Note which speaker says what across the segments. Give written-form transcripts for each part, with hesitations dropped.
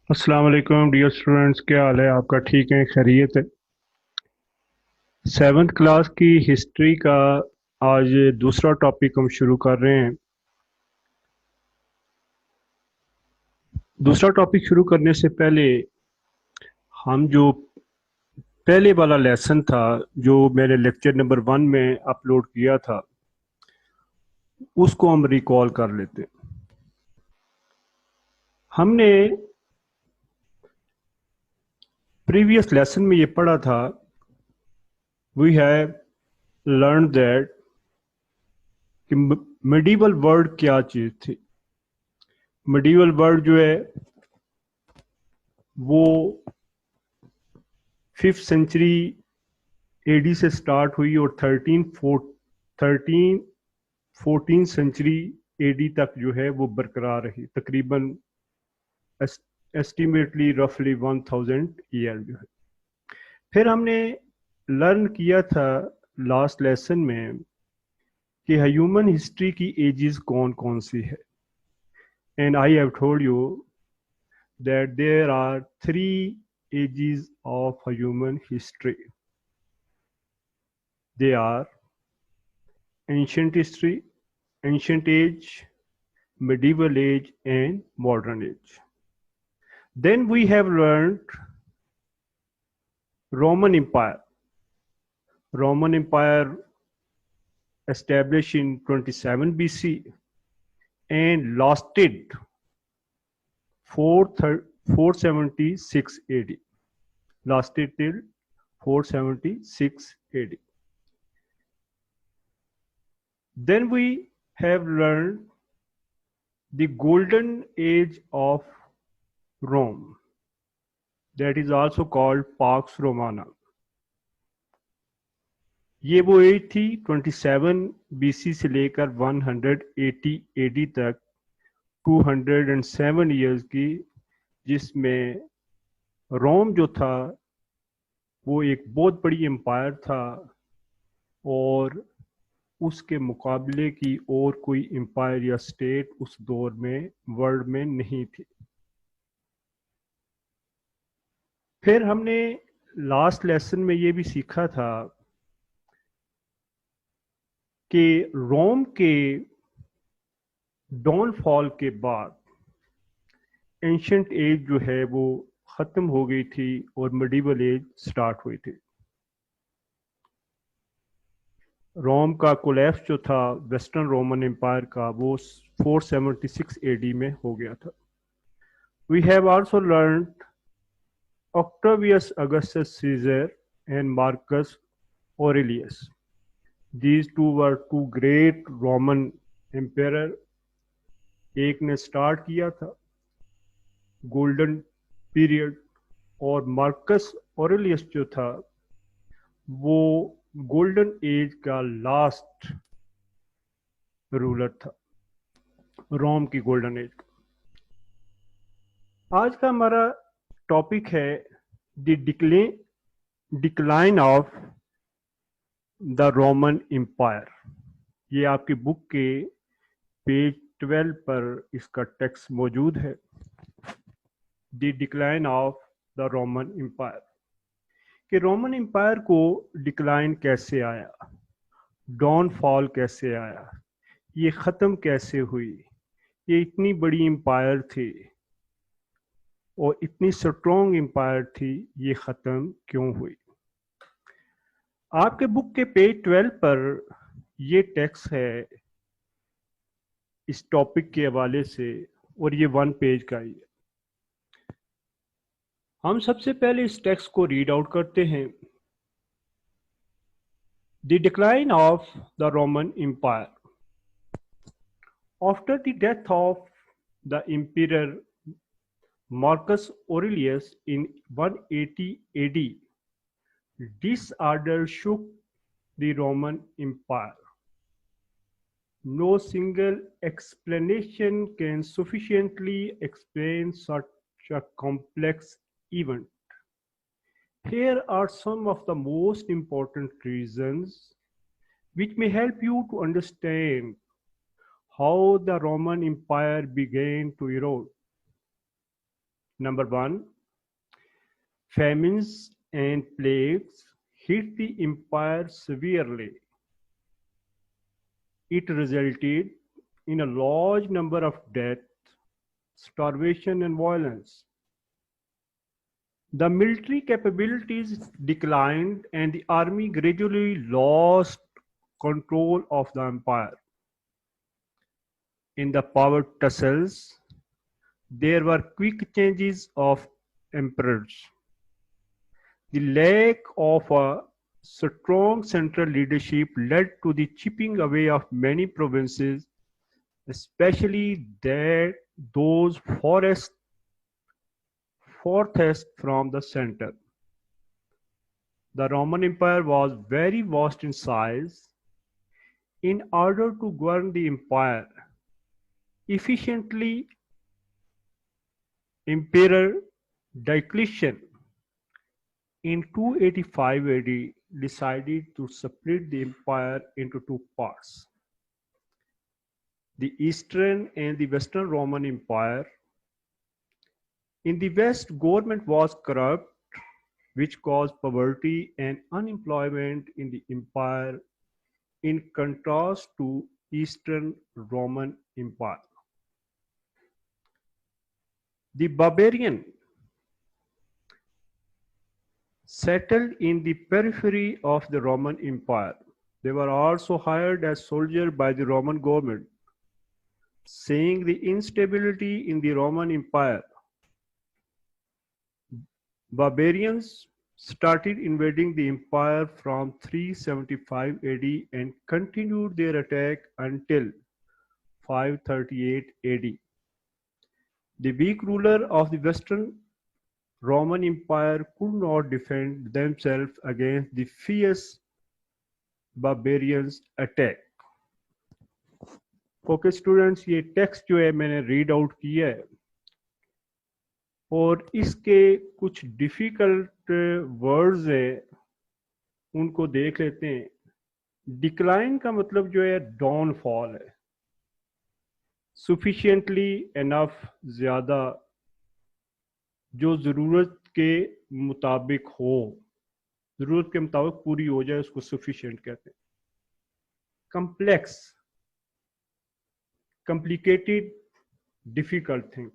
Speaker 1: अस्सलाम वालेकुम dear students, क्या हाल है आपका? ठीक है, खैरियत है? सेवन्थ क्लास की हिस्ट्री का आज दूसरा टॉपिक हम शुरू कर रहे हैं। दूसरा टॉपिक शुरू करने से पहले हम जो पहले वाला लेसन था, जो मैंने लेक्चर नंबर 1 में अपलोड किया था, उसको हम रिकॉल कर लेते हैं। हमने प्रीवियस लेसन में ये पढ़ा था, वी हैव लर्न दैट कि मिडिवल वर्ल्ड क्या चीज़ थी। मिडिवल वर्ल्ड जो है वो 5th सेंचुरी एडी से स्टार्ट हुई और 14 सेंचुरी एडी तक जो है वो बरकरार रही, तकरीबन एस्टिमेटली रफली 1000 ईयर जो है। फिर हमने लर्न किया था लास्ट लेसन में कि ह्यूमन हिस्ट्री की एजेस कौन कौन सी है, and I have told you that there are 3 ages of human history. They are ancient history, ancient age, medieval age, and modern age. Then we have learned Roman Empire. Roman Empire established in 27 BC and lasted 476 AD. Lasted till 476 AD. Then we have learned the golden age of Rome, that is also called Pax Romana. ये वो as थी 27 BC से लेकर 180 AD तक, 207 years की, जिसमें रोम जो था वो एक बहुत बड़ी एम्पायर था और उसके मुकाबले की और कोई एम्पायर या स्टेट उस दौर में वर्ल्ड में नहीं थी। फिर हमने लास्ट लेसन में ये भी सीखा था कि रोम के डाउनफॉल के बाद एंशंट एज जो है वो ख़त्म हो गई थी और मिडिवल एज स्टार्ट हुई थी। रोम का कोलैप्स जो था वेस्टर्न रोमन एम्पायर का, वो 476 एडी में हो गया था। We have also learn Octavius Augustus Caesar and Marcus Aurelius. These two were two great Roman empire. एक ने स्टार्ट किया था गोल्डन पीरियड और मार्कस ऑरेलियस जो था वो गोल्डन एज का लास्ट रूलर था, रोम की गोल्डन एज का। आज का हमारा टॉपिक है the decline of the Roman empire. ये आपकी बुक के पेज 12 पर इसका टेक्स्ट मौजूद है। The decline of the Roman empire, कि रोमन एम्पायर को डिक्लाइन कैसे आया, डाउनफॉल कैसे आया, ये ख़त्म कैसे हुई, ये इतनी बड़ी एम्पायर थी और इतनी स्ट्रॉन्ग एम्पायर थी, ये ख़त्म क्यों हुई। आपके बुक के पेज 12 पर ये टेक्स्ट है इस टॉपिक के हवाले से, और ये 1 पेज का ही है। हम सबसे पहले इस टेक्स्ट को रीड आउट करते हैं। The decline of the Roman empire. After the death of the emperor Marcus Aurelius in 180 AD, disorder shook the Roman Empire. No single explanation can sufficiently explain such a complex event. Here are some of the most important reasons which may help you to understand how the Roman Empire began to erode. Number one, famines and plagues hit the empire severely. It resulted in a large number of deaths, starvation, and violence. The military capabilities declined and the army gradually lost control of the empire. In the power tussles, there were quick changes of emperors. The lack of a strong central leadership led to the chipping away of many provinces, especially those farthest from the center. The Roman Empire was very vast in size. In order to govern the empire efficiently, Emperor Diocletian in 285 AD decided to split the empire into two parts, the Eastern and the Western Roman Empire. In the West, government was corrupt, which caused poverty and unemployment in the empire, in contrast to Eastern Roman Empire. The barbarian settled in the periphery of the Roman Empire. They were also hired as soldiers by the Roman government. Seeing the instability in the Roman Empire, barbarians started invading the empire from 375 AD and continued their attack until 538 AD. The weak ruler of the Western Roman Empire could not defend themselves against the fierce barbarians' attack. Okay students, ये text जो है मैंने read out किया है और इसके कुछ difficult words हैं, उनको देख लेते हैं. डिक्लाइन का मतलब जो है डाउनफॉल है. सफिशिएंटली एनफ, ज़्यादा, जो ज़रूरत के मुताबिक हो, ज़रूरत के मुताबिक पूरी हो जाए, उसको सफिशिएंट कहते हैं. Complex, complicated, difficult thing.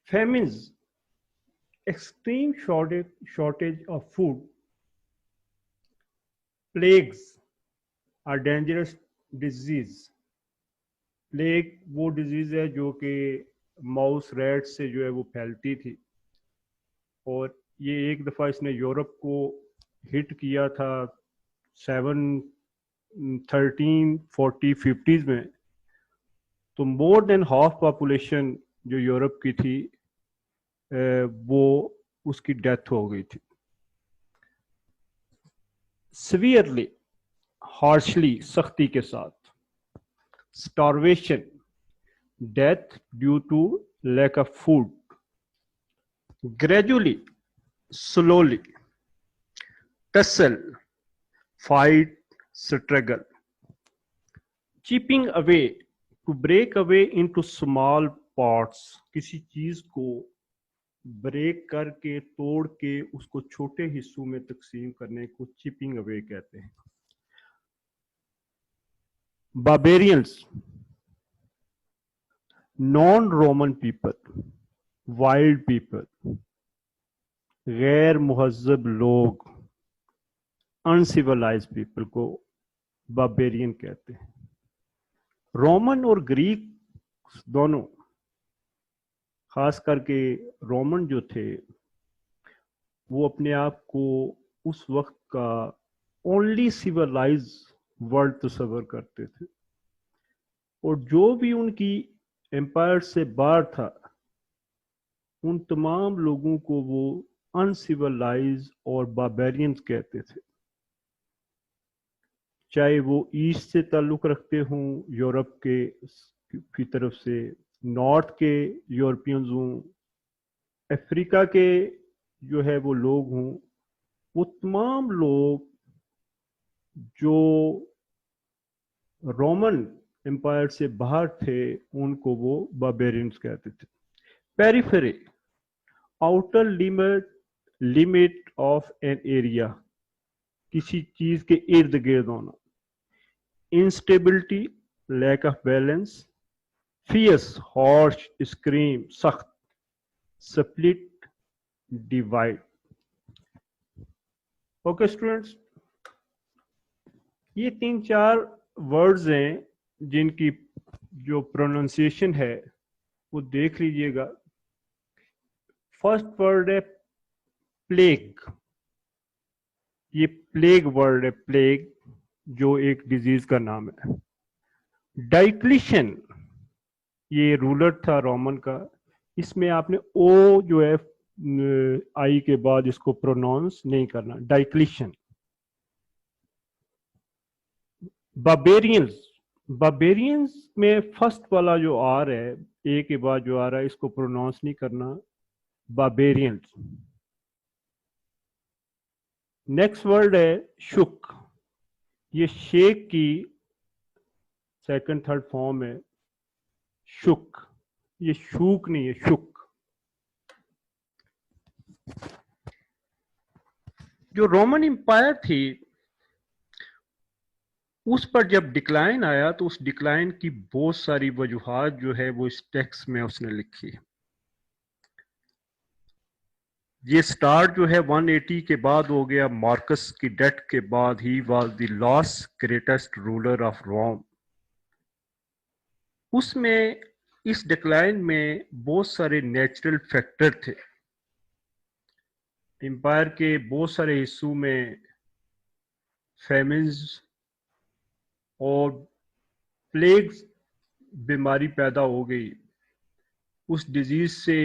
Speaker 1: Famines, extreme shortage of food. Plagues are dangerous disease. Plague वो डिजीज है जो कि माउस रैट से जो है वो फैलती थी, और ये एक दफ़ा इसने यूरोप को हिट किया था 1340-50s में. तो मोर देन हाफ पॉपुलेशन जो यूरोप की थी वो उसकी डेथ हो गई थी. सीवियरली, हार्शली, सख्ती के साथ. Starvation, death due to lack of food. Gradually, slowly. Tussle, fight, struggle. Chipping away, to break away into small parts. किसी चीज को ब्रेक करके, तोड़ के उसको छोटे हिस्सों में तकसीम करने को चिपिंग अवे कहते हैं. Barbarians, non Roman people, wild people, गैर मुहज्जब लोग, अनसिविलाइज्ड पीपल को बार्बेरियन कहते हैं. रोमन और ग्रीक दोनों, खास करके रोमन जो थे, वो अपने आप को उस वक्त का ओनली सिविलाइज वर्ल्ड तस्वर करते थे, और जो भी उनकी एम्पायर से बाहर था, उन तमाम लोगों को वो अनसिविलाइज और बार्बेरियंस कहते थे. चाहे वो ईस्ट से ताल्लुक़ रखते हों, यूरोप के की तरफ से, नॉर्थ के यूरोपियंस हों, अफ्रीका के जो है वो लोग हों, वो तमाम लोग जो रोमन एम्पायर से बाहर थे, उनको वो बार्बेरियंस कहते थे. Periphery, outer limit of an area, किसी चीज के इर्द गिर्द होना. Instability, lack of balance. Fierce, harsh scream, सख्त. Split, divide. ओके स्टूडेंट्स, ये 3-4 वर्ड्स हैं जिनकी जो प्रोनाउंसिएशन है वो देख लीजिएगा. फर्स्ट वर्ड है प्लेग. ये प्लेग वर्ड है, प्लेग, जो एक डिजीज का नाम है. डाइक्लिशन, ये रूलर था रोमन का. इसमें आपने ओ जो है आई के बाद इसको प्रोनाउंस नहीं करना. डाइक्लिशन. बार्बेरियंस, बार्बेरियंस में फर्स्ट वाला जो आर है, ए के बाद जो आ रहा है, इसको प्रोनाउंस नहीं करना. बार्बेरियंस. नेक्स्ट वर्ड है शुक. ये शेख की सेकंड थर्ड फॉर्म है. शुक, ये शूक नहीं है, शुक. जो रोमन एम्पायर थी उस पर जब डिक्लाइन आया तो उस डिक्लाइन की बहुत सारी वजूहात जो है वो इस टेक्स्ट में उसने लिखी. ये स्टार्ट जो है 180 के बाद हो गया. मार्कस की डेथ के बाद ही was the last greatest ruler of Rome. उसमें इस डिक्लाइन में बहुत सारे नेचुरल फैक्टर थे. एम्पायर के बहुत सारे हिस्सों में फेमिन्स और प्लेग्स बीमारी पैदा हो गई. उस डिजीज से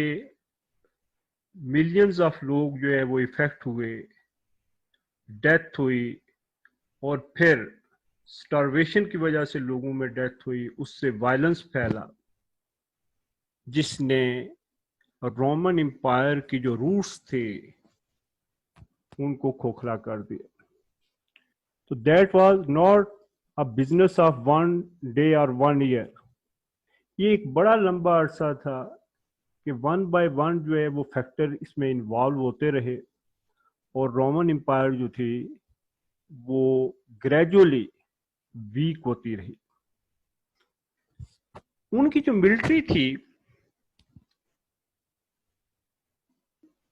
Speaker 1: मिलियंस ऑफ लोग जो है वो इफेक्ट हुए, डेथ हुई, और फिर स्टार्वेशन की वजह से लोगों में डेथ हुई. उससे वायलेंस फैला जिसने रोमन एम्पायर की जो रूट्स थे उनको खोखला कर दिया. तो that was not a business of one day और वन ईयर. ये एक बड़ा लंबा अरसा था कि वन बाय वन जो है वो फैक्टर इसमें इन्वॉल्व होते रहे, और रोमन एम्पायर जो थी वो ग्रेजुअली वीक होती रही. उनकी जो मिलिट्री थी,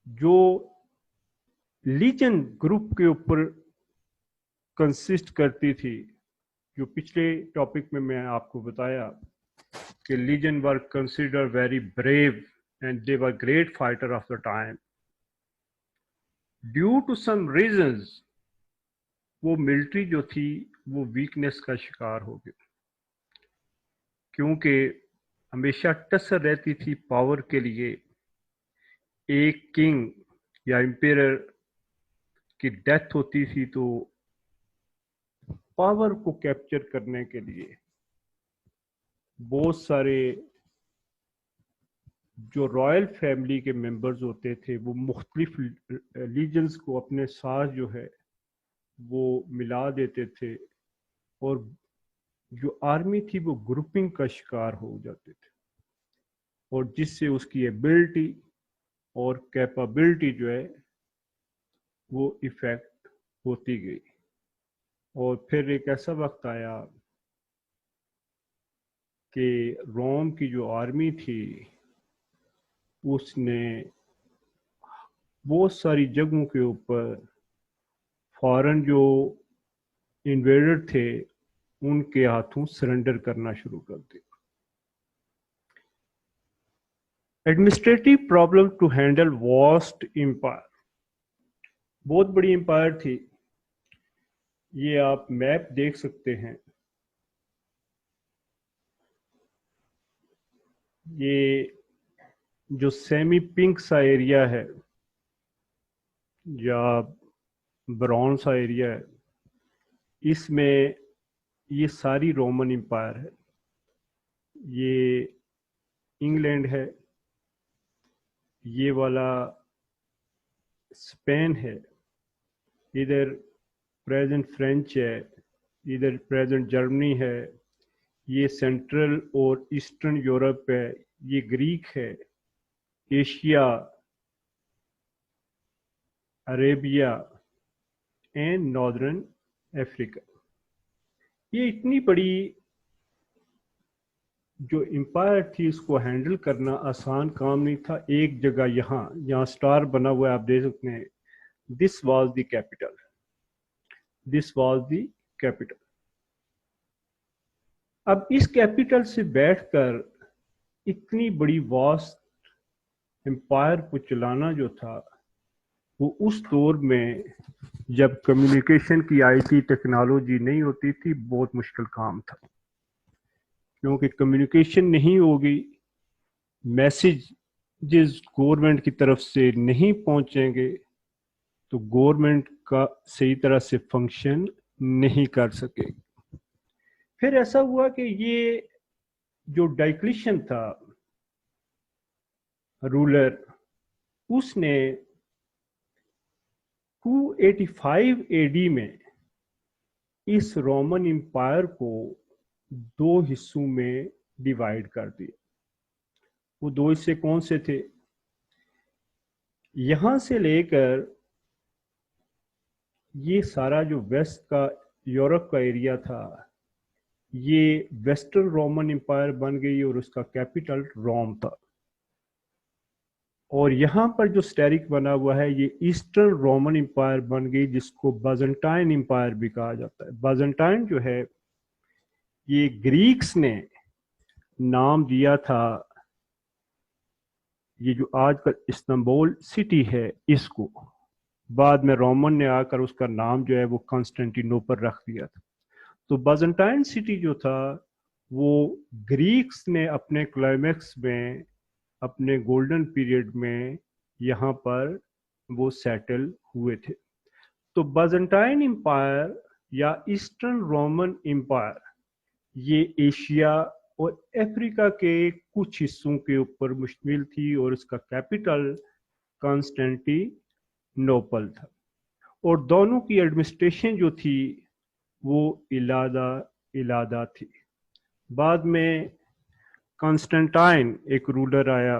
Speaker 1: जो लीजन ग्रुप के ऊपर कंसिस्ट करती थी, जो पिछले टॉपिक में मैं आपको बताया कि legion were consider very brave and they were great fighter of the time. Due to some reasons वो मिलिट्री जो थी वो वीकनेस का शिकार हो गई, क्योंकि हमेशा टसर रहती थी पावर के लिए. एक किंग या एम्पायर की डेथ होती थी तो पावर को कैप्चर करने के लिए बहुत सारे जो रॉयल फैमिली के मेंबर्स होते थे वो मुख्तलिफ लीजन्स को अपने साथ जो है वो मिला देते थे, और जो आर्मी थी वो ग्रुपिंग का शिकार हो जाते थे, और जिससे उसकी एबिलिटी और कैपेबिलिटी जो है वो इफेक्ट होती गई. और फिर एक ऐसा वक्त आया कि रोम की जो आर्मी थी उसने बहुत सारी जगहों के ऊपर फॉरेन जो इन्वेडर थे उनके हाथों सरेंडर करना शुरू कर दिया. Administrative problem to handle vast empire. बहुत बड़ी एम्पायर थी. ये आप मैप देख सकते हैं. ये जो सेमी पिंक सा एरिया है या ब्राउन सा एरिया है, इसमें ये सारी रोमन एम्पायर है. ये इंग्लैंड है, ये वाला स्पेन है, इधर प्रेजेंट फ्रेंच है, इधर प्रेजेंट जर्मनी है, ये सेंट्रल और ईस्टर्न यूरोप है, ये ग्रीक है, Asia, Arabia and northern Africa. ये इतनी बड़ी जो एम्पायर थी इसको हैंडल करना आसान काम नहीं था। एक जगह यहाँ स्टार बना हुआ है, आप देख सकते हैं, this was the capital, this was the capital. अब इस कैपिटल से बैठकर इतनी बड़ी वास्ट एम्पायर को चलाना जो था, वो उस दौर में जब कम्युनिकेशन की आईटी टेक्नोलॉजी नहीं होती थी, बहुत मुश्किल काम था। क्योंकि कम्युनिकेशन नहीं होगी, मैसेज जिस गवर्नमेंट की तरफ से नहीं पहुंचेंगे, तो गवर्नमेंट का सही तरह से फंक्शन नहीं कर सकेगी। फिर ऐसा हुआ कि ये जो डायक्लिशियन था रूलर, उसने 285 एडी में इस रोमन एम्पायर को दो हिस्सों में डिवाइड कर दिया। वो दो हिस्से कौन से थे? यहां से लेकर ये सारा जो वेस्ट का यूरोप का एरिया था, ये वेस्टर्न रोमन एम्पायर बन गई और उसका कैपिटल रोम था। और यहाँ पर जो स्टेरिक बना हुआ है, ये ईस्टर्न रोमन एम्पायर बन गई, जिसको बाजेंटाइन एम्पायर भी कहा जाता है। बाजेंटाइन जो है, ये ग्रीक्स ने नाम दिया था, ये जो आजकल इस्तांबुल सिटी है इसको। बाद में रोमन ने आकर उसका नाम जो है वो कॉन्स्टेंटिनोपल रख दिया था। तो बाजेंटाइन सिटी जो था, वो ग्रीक्स ने अपने क्लाइमेक्स में, अपने गोल्डन पीरियड में यहाँ पर वो सेटल हुए थे। तो बाजेंटाइन एम्पायर या ईस्टर्न रोमन एम्पायर, ये एशिया और अफ्रीका के कुछ हिस्सों के ऊपर मुश्तमिल थी और उसका कैपिटल कॉन्स्टेंटिनोपल था। और दोनों की एडमिनिस्ट्रेशन जो थी वो इलादा थी। बाद में कॉन्स्टेंटाइन एक रूलर आया,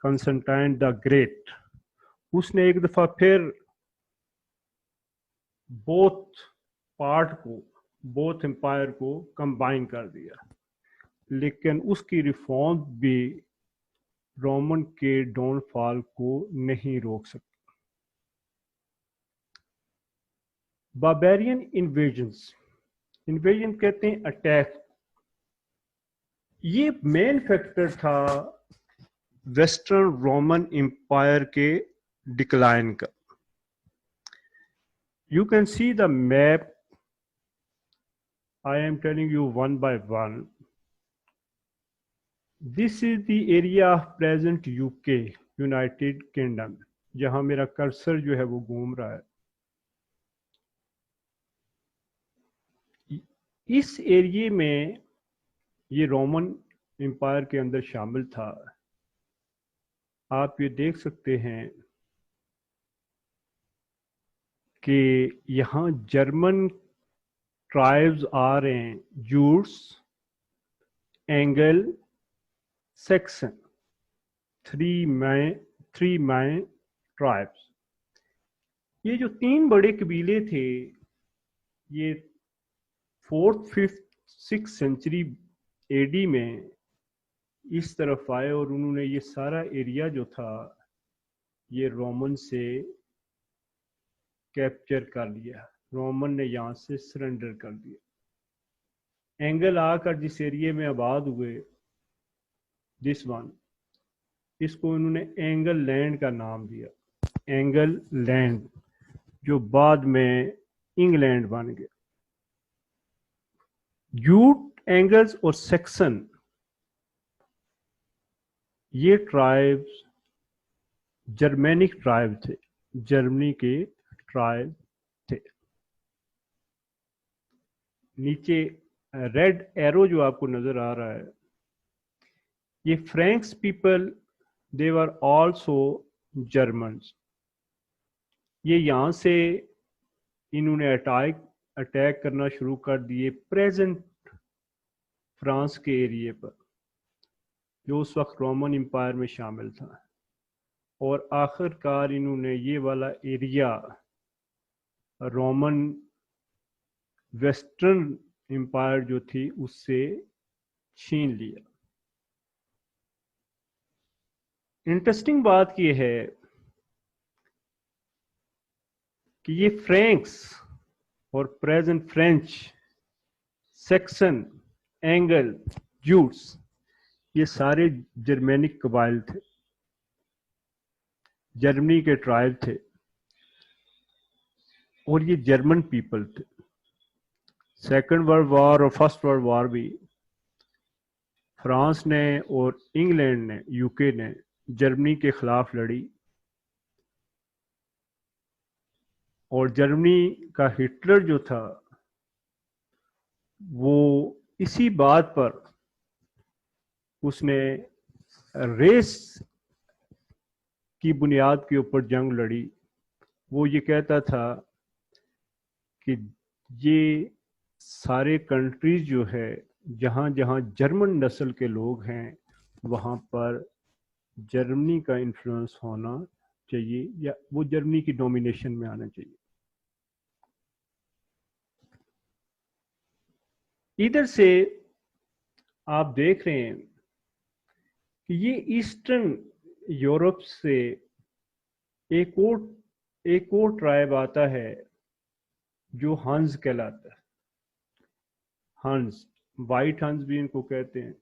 Speaker 1: कॉन्स्टेंटाइन द ग्रेट, उसने एक दफा फिर बोथ एम्पायर को कंबाइन कर दिया, लेकिन उसकी रिफॉर्म भी रोमन के डाउनफॉल को नहीं रोक सकती। बार्बेरियन इन्वेजन कहते हैं अटैक। ये मेन फैक्टर था वेस्टर्न रोमन एम्पायर के डिक्लाइन का। You can see the map. I am telling you one by one. This is the area of present UK, United Kingdom, जहां मेरा कर्सर जो है वो घूम रहा है। इस एरिया में ये रोमन एम्पायर के अंदर शामिल था। आप ये देख सकते हैं कि यहाँ जर्मन ट्राइब्स आ रहे हैं, Jutes, angle, section, three man tribes. ये जो तीन बड़े कबीले थे, ये 4th 5th 6th century AD में इस तरफ आए और उन्होंने ये सारा एरिया जो था ये रोमन से कैप्चर कर लिया। रोमन ने यहाँ से सरेंडर कर दिया। एंगल आकर जिस एरिया में आबाद हुए, दिस वन, इसको उन्होंने एंगल लैंड का नाम दिया, एंगल लैंड, जो बाद में इंग्लैंड बन गया। जूट, एंगल्स और सेक्सन, ये ट्राइब्स जर्मेनिक ट्राइब थे, जर्मनी के ट्राइब थे। नीचे रेड एरो जो आपको नजर आ रहा है, ये Franks people, they were also Germans. ये यहाँ से इन्होंने अटैक करना शुरू कर दिए प्रेजेंट फ्रांस के एरिया पर, जो उस वक्त रोमन एम्पायर में शामिल था। اور آخر کار انہوں نے یہ والا ایریا رومن ویسٹرن امپائر جو تھی اس سے چھین لیا. انٹرسٹنگ بات یہ ہے کہ یہ فرینکس اور پریزنٹ فرینچ، سیکسن، اینگل، جوٹس، یہ سارے جرمینک قبائل تھے، جرمنی کے ٹرائب تھے، اور یہ جرمن پیپل تھے. سیکنڈ ورلڈ وار اور فرسٹ ورلڈ وار بھی فرانس نے اور انگلینڈ نے، یو کے نے جرمنی کے خلاف لڑی، اور جرمنی کا ہٹلر جو تھا وہ اسی بات پر اس نے ریس کی بنیاد کے اوپر جنگ لڑی. وہ یہ کہتا تھا کہ یہ سارے کنٹریز جو ہے جہاں جہاں جرمن نسل کے لوگ ہیں وہاں پر جرمنی کا انفلوئنس ہونا چاہیے، یا وہ جرمنی کی ڈومینیشن میں آنا چاہیے. ادھر سے آپ دیکھ رہے ہیں کہ یہ ایسٹرن یورپ سے ایک اور ٹرائب آتا ہے جو ہنز کہلاتا ہے. ہنز، وائٹ ہنز بھی ان کو کہتے ہیں.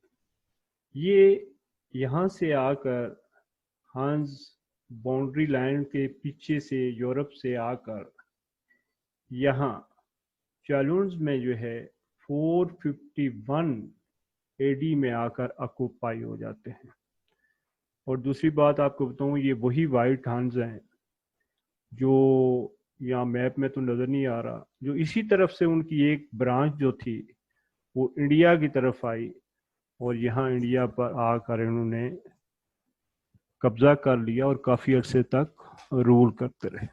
Speaker 1: یہ یہاں سے آ کر ہنز باؤنڈری لائن کے پیچھے سے یورپ سے آ کر یہاں چالونز میں جو ہے 451 اے ڈی میں آ کر اکوپائی ہو جاتے ہیں. اور دوسری بات آپ کو بتاؤں، یہ وہی وائٹ ہنز ہیں جو یہاں میپ میں تو نظر نہیں آ رہا، جو اسی طرف سے ان کی ایک برانچ جو تھی وہ انڈیا کی طرف آئی، اور یہاں انڈیا پر آ کر انہوں نے قبضہ کر لیا اور کافی عرصے تک رول کرتے رہے.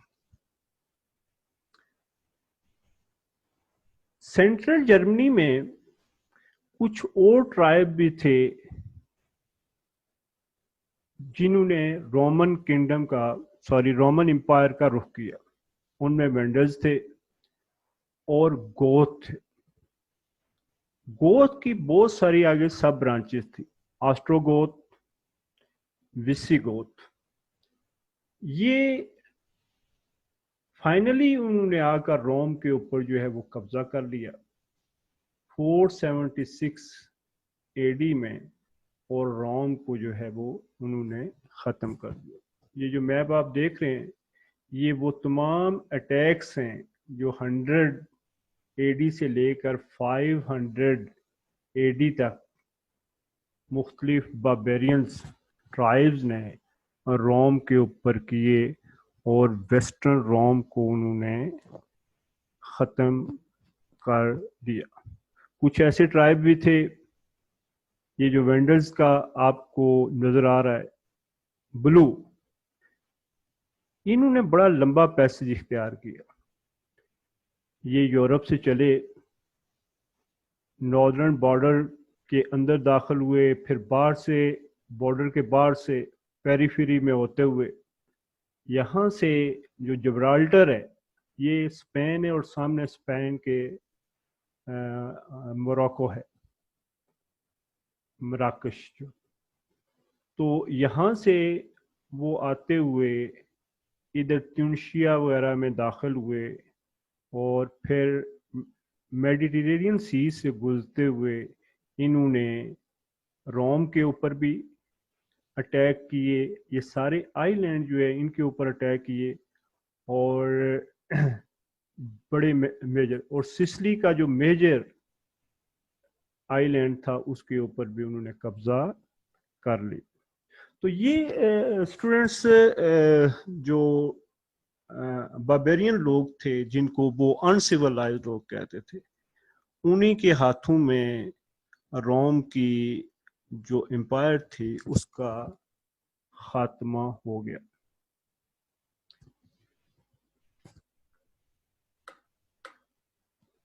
Speaker 1: سینٹرل جرمنی میں کچھ اور ٹرائب بھی تھے جنہوں نے رومن امپائر کا رخ کیا. ان میں وینڈلز تھے اور گوتھ تھے. گوتھ کی بہت ساری آگے سب برانچز تھی، آسٹرو گوتھ، وسی گوتھ. یہ فائنلی انہوں نے آ کر روم کے اوپر جو ہے وہ قبضہ کر لیا 476 اے ڈی میں، اور روم کو جو ہے وہ انہوں نے ختم کر دیا. یہ جو میپ آپ دیکھ رہے ہیں یہ وہ تمام اٹیکس ہیں جو 100 اے ڈی سے لے کر 500 اے ڈی تک مختلف باربیرینز ٹرائبز نے روم کے اوپر کیے، اور ویسٹرن روم کو انہوں نے ختم کر دیا. کچھ ایسے ٹرائب بھی تھے، یہ جو وینڈلز کا آپ کو نظر آ رہا ہے بلو، انہوں نے بڑا لمبا پیسج اختیار کیا. یہ یورپ سے چلے، ناردرن بارڈر کے اندر داخل ہوئے، پھر باہر سے بارڈر کے باہر سے پیریفیری میں ہوتے ہوئے یہاں سے جو جبرالٹر ہے، یہ اسپین ہے اور سامنے اسپین کے موراکو ہے، مراکش جو. تو یہاں سے وہ آتے ہوئے ادھر تیونشیا وغیرہ میں داخل ہوئے، اور پھر میڈیٹرینین سی سے گزرتے ہوئے انہوں نے روم کے اوپر بھی اٹیک کیے. یہ سارے آئی لینڈ جو ہے ان کے اوپر اٹیک کیے، اور بڑے میجر، اور سسلی کا جو میجر آئی لینڈ تھا اس کے اوپر بھی انہوں نے قبضہ کر لی. تو یہ اسٹوڈنٹس جو باربیرین لوگ تھے جن کو وہ انسیولائزڈ لوگ کہتے تھے، انہی کے ہاتھوں میں روم کی جو امپائر تھی اس کا خاتمہ ہو گیا.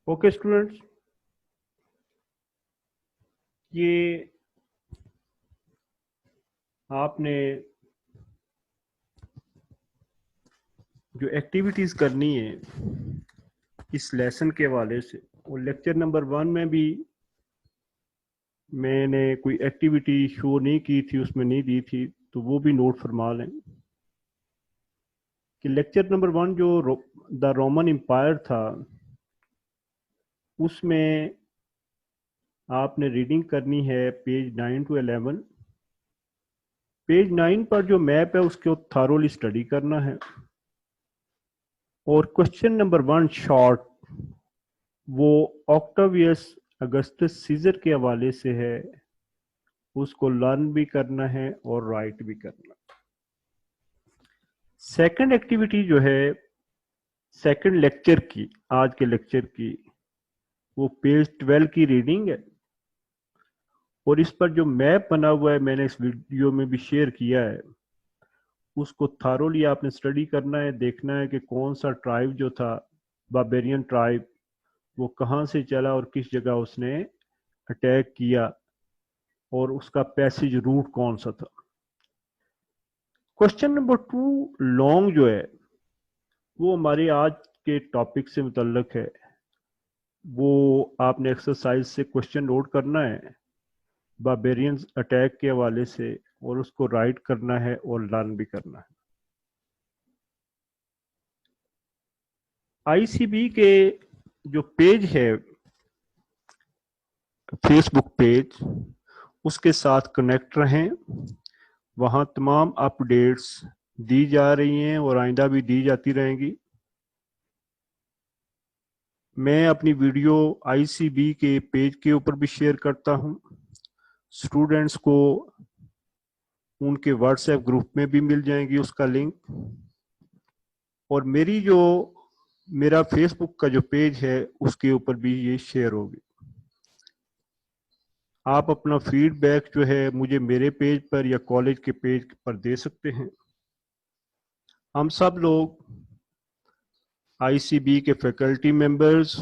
Speaker 1: اوکے اسٹوڈنٹس، یہ آپ نے جو ایکٹیویٹیز کرنی ہے اس لیسن کے حوالے سے، اور لیکچر نمبر 1 میں بھی میں نے کوئی ایکٹیویٹی شو نہیں کی تھی، اس میں نہیں دی تھی، تو وہ بھی نوٹ فرما لیں کہ لیکچر نمبر 1 جو دا رومن امپائر تھا، اس میں آپ نے ریڈنگ کرنی ہے پیج 9 to 11۔ پیج 9 پر جو میپ ہے اس کو تھارولی اسٹڈی کرنا ہے، اور کوشچن نمبر 1 شارٹ وہ آکٹاویس اگسٹس سیزر کے حوالے سے ہے، اس کو لرن بھی کرنا ہے اور رائٹ بھی کرنا۔ سیکنڈ ایکٹیویٹی جو ہے سیکنڈ لیکچر کی، آج کے لیکچر کی، وہ پیج 12 کی ریڈنگ ہے، اور اس پر جو میپ بنا ہوا ہے میں نے اس ویڈیو میں بھی شیئر کیا ہے، اس کو تھارولی آپ نے اسٹڈی کرنا ہے، دیکھنا ہے کہ کون سا ٹرائب جو تھا باربیرین ٹرائب، وہ کہاں سے چلا اور کس جگہ اس نے اٹیک کیا، اور اس کا پیسج روٹ کون سا تھا۔ کوشچن نمبر 2 لانگ جو ہے وہ ہمارے آج کے ٹاپک سے متعلق ہے، وہ آپ نے ایکسرسائز سے کوشچن نوٹ کرنا ہے باربیرینز اٹیک کے حوالے سے، اور اس کو رائٹ کرنا ہے اور لرن بھی کرنا ہے۔ آئی سی بی کے جو پیج ہے فیس بک پیج، اس کے ساتھ کنیکٹ رہیں، وہاں تمام اپ ڈیٹس دی جا رہی ہیں اور آئندہ بھی دی جاتی رہیں گی۔ میں اپنی ویڈیو آئی سی بی کے پیج کے اوپر بھی شیئر کرتا ہوں، اسٹوڈنٹس کو ان کے واٹس ایپ گروپ میں بھی مل جائیں گی اس کا لنک، اور میرا فیس بک کا جو پیج ہے اس کے اوپر بھی یہ شیئر ہوگی۔ آپ اپنا فیڈ بیک جو ہے مجھے میرے پیج پر یا کالج کے پیج پر دے سکتے ہیں۔ ہم سب لوگ آئی سی بی کے فیکلٹی ممبرز،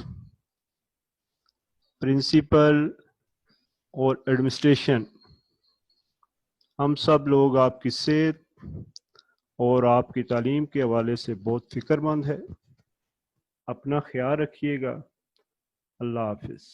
Speaker 1: پرنسپل اور ایڈمنسٹریشن، ہم سب لوگ آپ کی صحت اور آپ کی تعلیم کے حوالے سے بہت فکر مند ہے۔ اپنا خیال رکھیے گا۔ اللہ حافظ۔